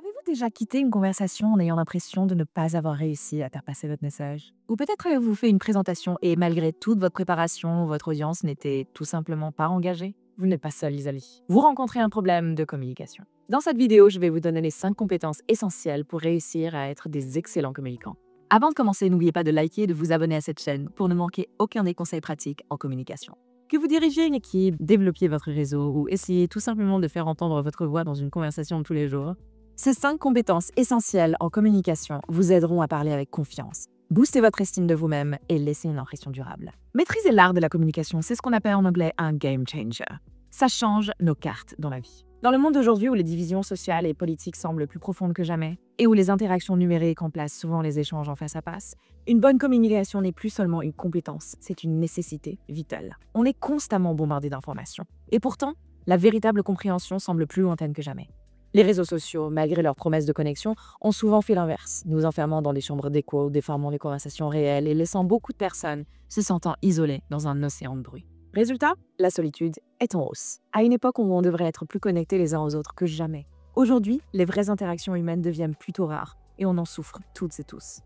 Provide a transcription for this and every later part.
Avez-vous déjà quitté une conversation en ayant l'impression de ne pas avoir réussi à faire passer votre message? Ou peut-être avez-vous fait une présentation et malgré toute votre préparation, votre audience n'était tout simplement pas engagée? Vous n'êtes pas seul, les amis. Vous rencontrez un problème de communication. Dans cette vidéo, je vais vous donner les 5 compétences essentielles pour réussir à être des excellents communicants. Avant de commencer, n'oubliez pas de liker et de vous abonner à cette chaîne pour ne manquer aucun des conseils pratiques en communication. Que vous dirigiez une équipe, développiez votre réseau ou essayez tout simplement de faire entendre votre voix dans une conversation de tous les jours, ces 5 compétences essentielles en communication vous aideront à parler avec confiance, booster votre estime de vous-même et laisser une impression durable. Maîtriser l'art de la communication, c'est ce qu'on appelle en anglais un game changer. Ça change nos cartes dans la vie. Dans le monde d'aujourd'hui où les divisions sociales et politiques semblent plus profondes que jamais et où les interactions numériques remplacent souvent les échanges en face à face, une bonne communication n'est plus seulement une compétence, c'est une nécessité vitale. On est constamment bombardé d'informations. Et pourtant, la véritable compréhension semble plus lointaine que jamais. Les réseaux sociaux, malgré leurs promesses de connexion, ont souvent fait l'inverse, nous enfermant dans des chambres d'écho, déformant les conversations réelles et laissant beaucoup de personnes se sentant isolées dans un océan de bruit. Résultat, la solitude est en hausse, à une époque où on devrait être plus connectés les uns aux autres que jamais. Aujourd'hui, les vraies interactions humaines deviennent plutôt rares et on en souffre toutes et tous.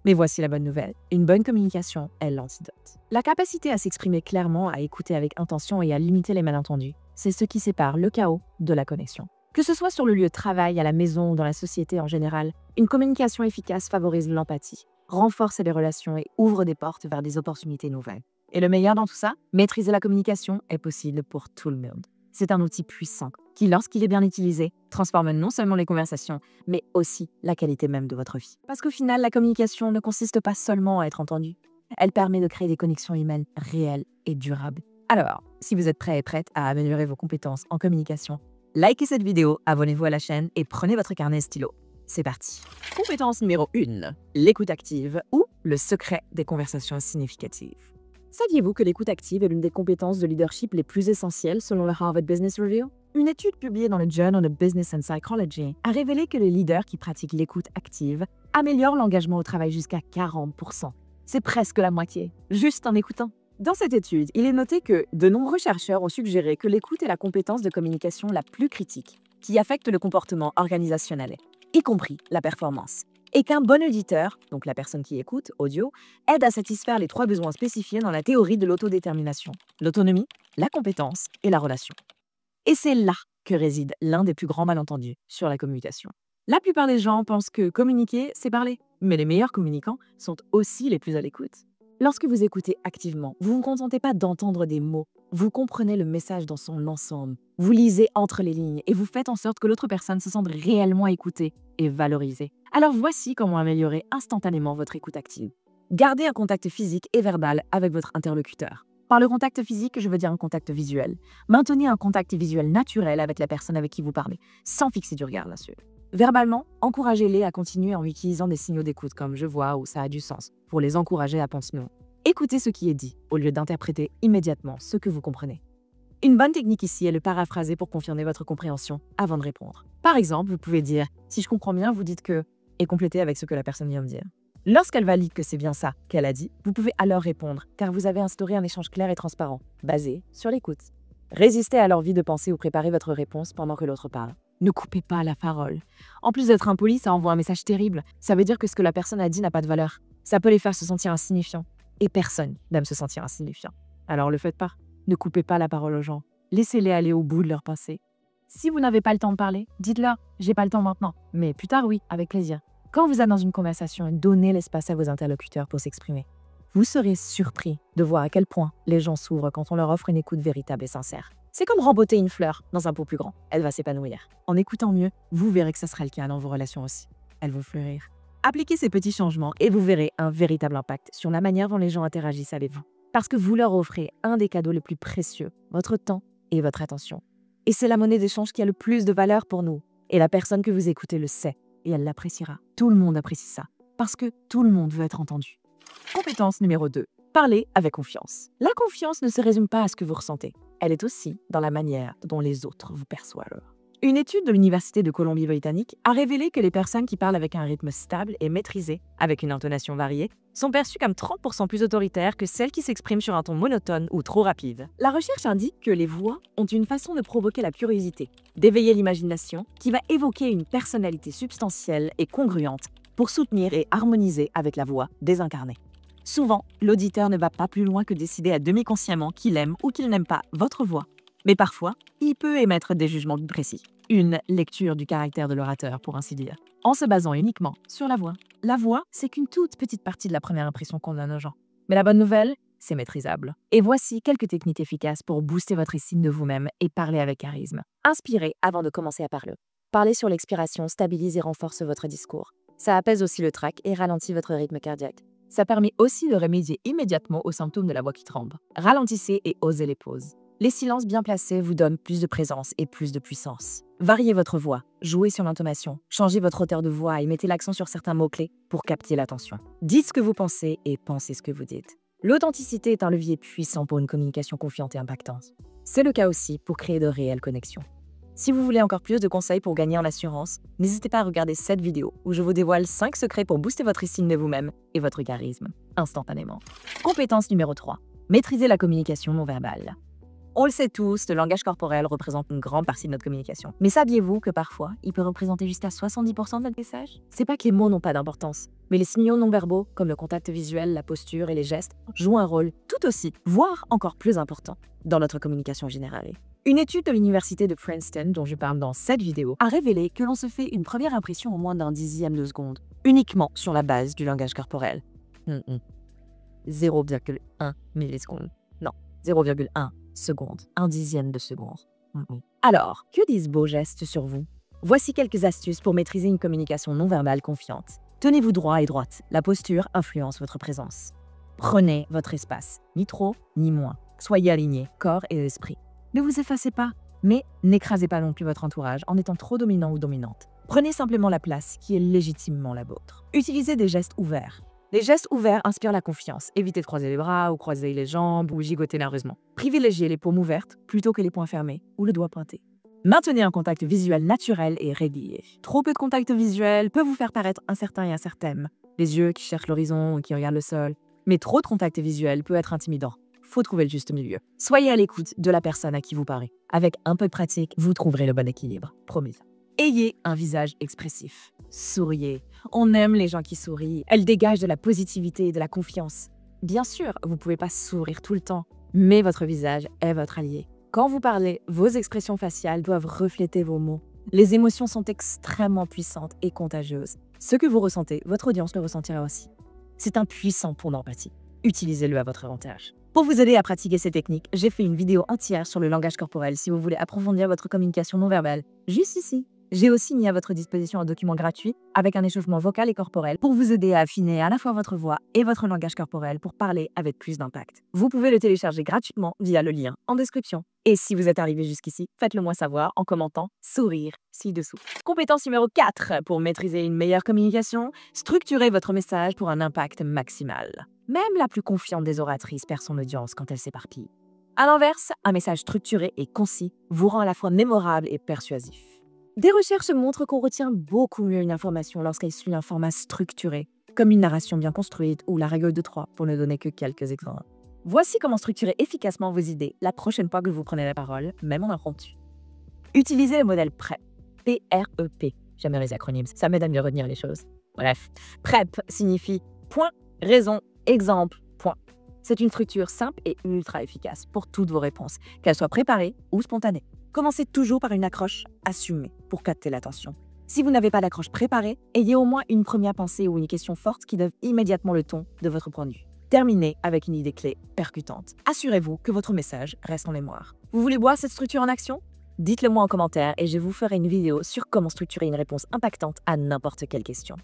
Mais voici la bonne nouvelle, une bonne communication est l'antidote. La capacité à s'exprimer clairement, à écouter avec intention et à limiter les malentendus, c'est ce qui sépare le chaos de la connexion. Que ce soit sur le lieu de travail, à la maison ou dans la société en général, une communication efficace favorise l'empathie, renforce les relations et ouvre des portes vers des opportunités nouvelles. Et le meilleur dans tout ça, maîtriser la communication est possible pour tout le monde. C'est un outil puissant qui, lorsqu'il est bien utilisé, transforme non seulement les conversations, mais aussi la qualité même de votre vie. Parce qu'au final, la communication ne consiste pas seulement à être entendue. Elle permet de créer des connexions humaines réelles et durables. Alors, si vous êtes prêt et prête à améliorer vos compétences en communication, likez cette vidéo, abonnez-vous à la chaîne et prenez votre carnet et stylo. C'est parti. Compétence numéro 1, l'écoute active ou le secret des conversations significatives. Saviez-vous que l'écoute active est l'une des compétences de leadership les plus essentielles selon le Harvard Business Review? Une étude publiée dans le Journal of Business and Psychology a révélé que les leaders qui pratiquent l'écoute active améliorent l'engagement au travail jusqu'à 40%. C'est presque la moitié, juste en écoutant. Dans cette étude, il est noté que de nombreux chercheurs ont suggéré que l'écoute est la compétence de communication la plus critique, qui affecte le comportement organisationnel, y compris la performance. Et qu'un bon auditeur, donc la personne qui écoute, audio, aide à satisfaire les 3 besoins spécifiés dans la théorie de l'autodétermination: l'autonomie, la compétence et la relation. Et c'est là que réside l'un des plus grands malentendus sur la communication. La plupart des gens pensent que communiquer, c'est parler, mais les meilleurs communicants sont aussi les plus à l'écoute. Lorsque vous écoutez activement, vous ne vous contentez pas d'entendre des mots, vous comprenez le message dans son ensemble, vous lisez entre les lignes et vous faites en sorte que l'autre personne se sente réellement écoutée et valorisée. Alors voici comment améliorer instantanément votre écoute active. Gardez un contact physique et verbal avec votre interlocuteur. Par le contact physique, je veux dire un contact visuel. Maintenez un contact visuel naturel avec la personne avec qui vous parlez, sans fixer du regard là-dessus. Verbalement, encouragez-les à continuer en utilisant des signaux d'écoute comme «je vois» ou «ça a du sens» pour les encourager à continuer. Écoutez ce qui est dit au lieu d'interpréter immédiatement ce que vous comprenez. Une bonne technique ici est le paraphraser pour confirmer votre compréhension avant de répondre. Par exemple, vous pouvez dire «si je comprends bien, vous dites que» et compléter avec ce que la personne vient de dire. Lorsqu'elle valide que c'est bien ça qu'elle a dit, vous pouvez alors répondre car vous avez instauré un échange clair et transparent, basé sur l'écoute. Résistez à leur vie de penser ou préparez votre réponse pendant que l'autre parle. Ne coupez pas la parole. En plus d'être impoli, ça envoie un message terrible. Ça veut dire que ce que la personne a dit n'a pas de valeur. Ça peut les faire se sentir insignifiants. Et personne n'aime se sentir insignifiant. Alors le faites pas. Ne coupez pas la parole aux gens. Laissez-les aller au bout de leurs pensées. Si vous n'avez pas le temps de parler, dites-leur « j'ai pas le temps maintenant ». Mais plus tard, oui, avec plaisir. Quand vous êtes dans une conversation, donnez l'espace à vos interlocuteurs pour s'exprimer. Vous serez surpris de voir à quel point les gens s'ouvrent quand on leur offre une écoute véritable et sincère. C'est comme rembotter une fleur dans un pot plus grand. Elle va s'épanouir. En écoutant mieux, vous verrez que ça sera le cas dans vos relations aussi. Elles vont fleurir. Appliquez ces petits changements et vous verrez un véritable impact sur la manière dont les gens interagissent avec vous. Parce que vous leur offrez un des cadeaux les plus précieux, votre temps et votre attention. Et c'est la monnaie d'échange qui a le plus de valeur pour nous. Et la personne que vous écoutez le sait et elle l'appréciera. Tout le monde apprécie ça parce que tout le monde veut être entendu. Compétence numéro 2. Parlez avec confiance. La confiance ne se résume pas à ce que vous ressentez. Elle est aussi dans la manière dont les autres vous perçoivent. Une étude de l'Université de Colombie-Britannique a révélé que les personnes qui parlent avec un rythme stable et maîtrisé, avec une intonation variée, sont perçues comme 30% plus autoritaires que celles qui s'expriment sur un ton monotone ou trop rapide. La recherche indique que les voix ont une façon de provoquer la curiosité, d'éveiller l'imagination, qui va évoquer une personnalité substantielle et congruente pour soutenir et harmoniser avec la voix désincarnée. Souvent, l'auditeur ne va pas plus loin que décider à demi-consciemment qu'il aime ou qu'il n'aime pas votre voix. Mais parfois, il peut émettre des jugements plus précis. Une lecture du caractère de l'orateur, pour ainsi dire, en se basant uniquement sur la voix. La voix, c'est qu'une toute petite partie de la première impression qu'on donne aux gens. Mais la bonne nouvelle, c'est maîtrisable. Et voici quelques techniques efficaces pour booster votre estime de vous-même et parler avec charisme. Inspirez avant de commencer à parler. Parler sur l'expiration stabilise et renforce votre discours. Ça apaise aussi le trac et ralentit votre rythme cardiaque. Ça permet aussi de remédier immédiatement aux symptômes de la voix qui tremble. Ralentissez et osez les pauses. Les silences bien placés vous donnent plus de présence et plus de puissance. Variez votre voix, jouez sur l'intonation, changez votre hauteur de voix et mettez l'accent sur certains mots-clés pour capter l'attention. Dites ce que vous pensez et pensez ce que vous dites. L'authenticité est un levier puissant pour une communication confiante et impactante. C'est le cas aussi pour créer de réelles connexions. Si vous voulez encore plus de conseils pour gagner en assurance, n'hésitez pas à regarder cette vidéo où je vous dévoile 5 secrets pour booster votre estime de vous-même et votre charisme instantanément. Compétence numéro 3. Maîtriser la communication non verbale. On le sait tous, le langage corporel représente une grande partie de notre communication. Mais saviez-vous que parfois, il peut représenter jusqu'à 70% de notre message? C'est pas que les mots n'ont pas d'importance, mais les signaux non verbaux, comme le contact visuel, la posture et les gestes, jouent un rôle tout aussi, voire encore plus important, dans notre communication générale. Une étude de l'université de Princeton, dont je parle dans cette vidéo, a révélé que l'on se fait une première impression en moins d'un dixième de seconde, uniquement sur la base du langage corporel. 0,1 milliseconde. Non, 0,1 seconde, un dixième de seconde. Alors, que disent vos gestes sur vous? Voici quelques astuces pour maîtriser une communication non verbale confiante. Tenez-vous droit et droite, la posture influence votre présence. Prenez votre espace, ni trop, ni moins. Soyez alignés, corps et esprit. Ne vous effacez pas, mais n'écrasez pas non plus votre entourage en étant trop dominant ou dominante. Prenez simplement la place qui est légitimement la vôtre. Utilisez des gestes ouverts. Les gestes ouverts inspirent la confiance. Évitez de croiser les bras ou croiser les jambes ou gigoter nerveusement. Privilégiez les paumes ouvertes plutôt que les poings fermés ou le doigt pointé. Maintenez un contact visuel naturel et régulier. Trop peu de contact visuel peut vous faire paraître incertain et incertaine. Les yeux qui cherchent l'horizon ou qui regardent le sol. Mais trop de contact visuel peut être intimidant. Faut trouver le juste milieu. Soyez à l'écoute de la personne à qui vous parlez. Avec un peu de pratique, vous trouverez le bon équilibre. Promis. Ayez un visage expressif. Souriez. On aime les gens qui sourient. Elles dégagent de la positivité et de la confiance. Bien sûr, vous ne pouvez pas sourire tout le temps, mais votre visage est votre allié. Quand vous parlez, vos expressions faciales doivent refléter vos mots. Les émotions sont extrêmement puissantes et contagieuses. Ce que vous ressentez, votre audience le ressentira aussi. C'est un puissant pont d'empathie. Utilisez-le à votre avantage. Pour vous aider à pratiquer ces techniques, j'ai fait une vidéo entière sur le langage corporel si vous voulez approfondir votre communication non verbale, juste ici. J'ai aussi mis à votre disposition un document gratuit avec un échauffement vocal et corporel pour vous aider à affiner à la fois votre voix et votre langage corporel pour parler avec plus d'impact. Vous pouvez le télécharger gratuitement via le lien en description. Et si vous êtes arrivé jusqu'ici, faites-le moi savoir en commentant « sourire » ci-dessous. Compétence numéro 4 pour maîtriser une meilleure communication, structurez votre message pour un impact maximal. Même la plus confiante des oratrices perd son audience quand elle s'éparpille. À l'inverse, un message structuré et concis vous rend à la fois mémorable et persuasif. Des recherches montrent qu'on retient beaucoup mieux une information lorsqu'elle suit un format structuré, comme une narration bien construite ou la règle de 3, pour ne donner que quelques exemples. Voici comment structurer efficacement vos idées la prochaine fois que vous prenez la parole, même en impromptu. Utilisez le modèle PREP. P-R-E-P. J'aime les acronymes, ça m'aide à mieux retenir les choses. Bref, PREP signifie point, raison, exemple, point. C'est une structure simple et ultra efficace pour toutes vos réponses, qu'elles soient préparées ou spontanées. Commencez toujours par une accroche assumée pour capter l'attention. Si vous n'avez pas d'accroche préparée, ayez au moins une première pensée ou une question forte qui donne immédiatement le ton de votre point de vue. Terminez avec une idée clé percutante. Assurez-vous que votre message reste en mémoire. Vous voulez voir cette structure en action? Dites-le moi en commentaire et je vous ferai une vidéo sur comment structurer une réponse impactante à n'importe quelle question.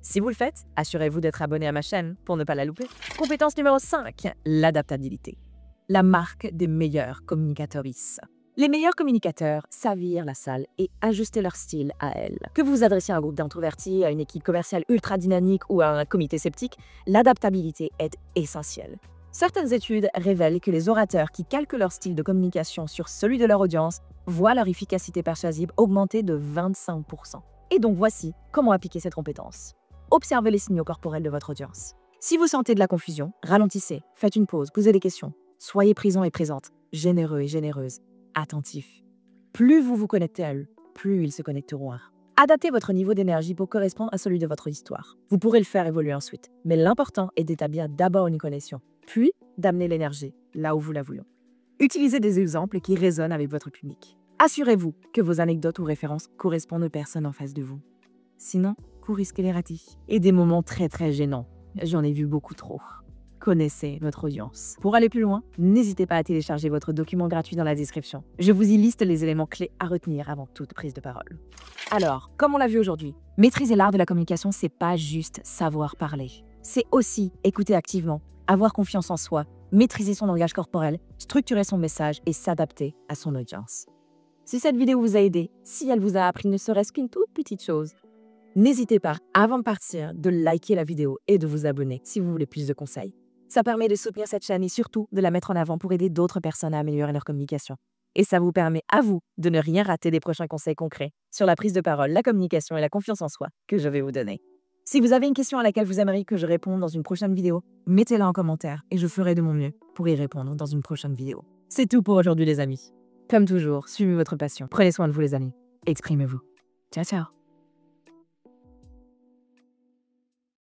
Si vous le faites, assurez-vous d'être abonné à ma chaîne pour ne pas la louper. Compétence numéro 5, l'adaptabilité. La marque des meilleurs communicatrices. Les meilleurs communicateurs savent lire la salle et ajuster leur style à elle. Que vous vous adressiez à un groupe d'introvertis, à une équipe commerciale ultra dynamique ou à un comité sceptique, l'adaptabilité est essentielle. Certaines études révèlent que les orateurs qui calquent leur style de communication sur celui de leur audience voient leur efficacité persuasive augmenter de 25%. Et donc voici comment appliquer cette compétence. Observez les signaux corporels de votre audience. Si vous sentez de la confusion, ralentissez, faites une pause, posez des questions. Soyez présent et présente, généreux et généreuse, attentif. Plus vous vous connectez à eux, plus ils se connecteront à vous. Adaptez votre niveau d'énergie pour correspondre à celui de votre histoire. Vous pourrez le faire évoluer ensuite, mais l'important est d'établir d'abord une connexion, puis d'amener l'énergie là où vous la voulons. Utilisez des exemples qui résonnent avec votre public. Assurez-vous que vos anecdotes ou références correspondent aux personnes en face de vous. Sinon, vous risquez les ratés et des moments très gênants. J'en ai vu beaucoup trop. Connaissez votre audience. Pour aller plus loin, n'hésitez pas à télécharger votre document gratuit dans la description. Je vous y liste les éléments clés à retenir avant toute prise de parole. Alors, comme on l'a vu aujourd'hui, maîtriser l'art de la communication, c'est pas juste savoir parler. C'est aussi écouter activement, avoir confiance en soi, maîtriser son langage corporel, structurer son message et s'adapter à son audience. Si cette vidéo vous a aidé, si elle vous a appris ne serait-ce qu'une toute petite chose, n'hésitez pas, avant de partir, de liker la vidéo et de vous abonner si vous voulez plus de conseils. Ça permet de soutenir cette chaîne et surtout de la mettre en avant pour aider d'autres personnes à améliorer leur communication. Et ça vous permet à vous de ne rien rater des prochains conseils concrets sur la prise de parole, la communication et la confiance en soi que je vais vous donner. Si vous avez une question à laquelle vous aimeriez que je réponde dans une prochaine vidéo, mettez-la en commentaire et je ferai de mon mieux pour y répondre dans une prochaine vidéo. C'est tout pour aujourd'hui les amis. Comme toujours, suivez votre passion. Prenez soin de vous les amis. Exprimez-vous. Ciao ciao.